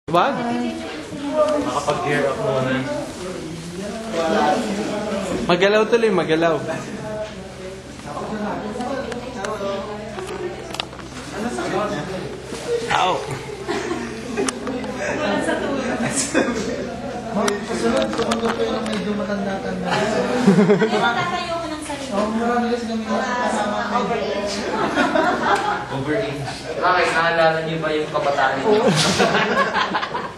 Wag? Makapag-gear up muna. Magalaw tuloy, magalaw. Ow! Kasunod, kumunod ko yung medyo matanda-tanda. Tatayo ko ng sarili. Oo, marami kasi kami kasama. Overage. Overage. Bakit? Naalala niyo ba yung kabataan niyo?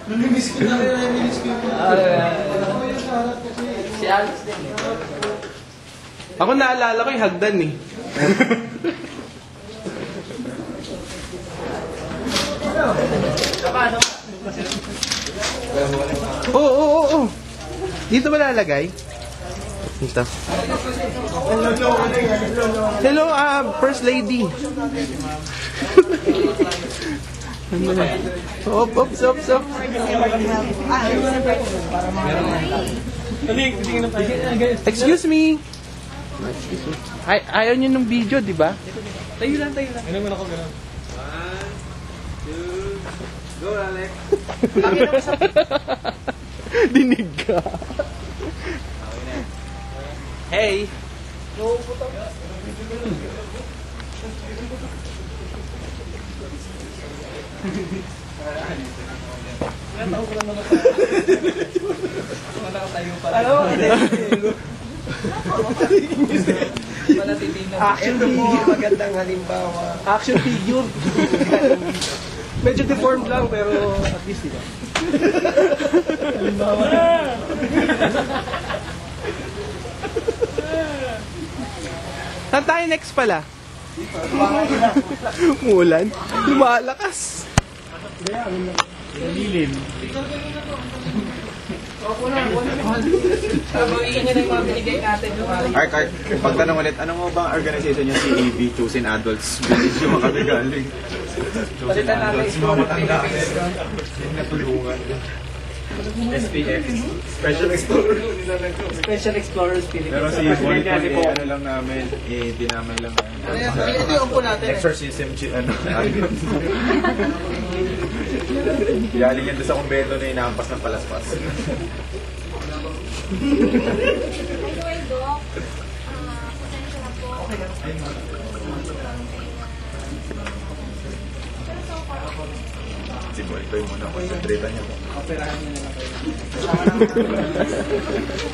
Namimiss ko na rin, namimiss ko yung ako yung sarap kasi. Si Alex din. Ako naalala ko yung hagdan eh. Oo. Dito ba lalagay? Dito. Hello, First Lady. Ano na? Op. Excuse me. Ayaw niyo ng video, di ba? Tayo lang. Ano naman ako gano'n? 1, 2, go Alex. Dinig ka. Hey. Action figure. Magandang halimbawa. Action figure. Medyo deformed lang pero at least diba? Halimbawa. Saan tayo next pala? Mulan? Lumalakas. Lilin. Ark, pagtanong ulit, ano mo bang organization yung CEB, Choosing Adults Village yung makakagaling? Choosing Adults, mga matanda kasi. Yung natulungan. SPX, Special Explorer. Special Explorers Philippines. Pero si Bonnie ano lang namin, dinamay lang namin. Ito yung upo natin. Exorcism, Galing yan doon sa kumbento na inaampas ng palaspas. Anyway, Doc, pasensya na po. Pero so far, Si Boy, ito yung muna, concentrate niya.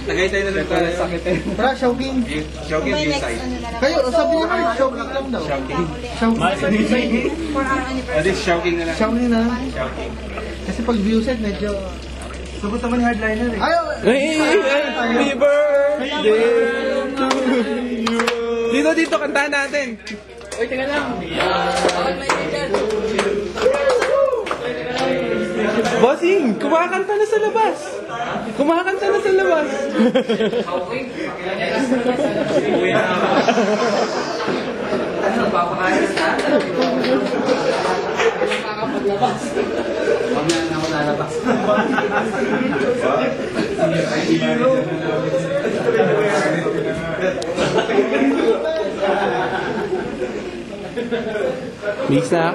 Tagay tayo na lang para sakit eh. Tara, shouting. Shouting may view next side. ano na lang. Kayo, sabi niyo kayo, shouting lang daw. Shouting. Shouting. For our anniversary. Shouting na lang. Shouting na. Shouting. Kasi pag view set, medyo... Sagot naman yung hardliner eh. Ayaw! Happy birthday to you. Dito, kantahan natin. Uy, tingnan lang. Bossing, kumakanta na sa labas. Ano, papakain na? Nakakapaglabas. Mamaya na ako lalabas. Mix na.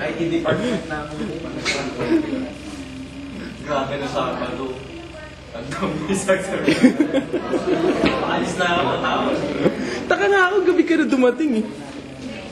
IT department na ako. Grabe na sa palo. Ang dami sa Alis na ako tao. Taka nga ako, gabi ka na dumating eh.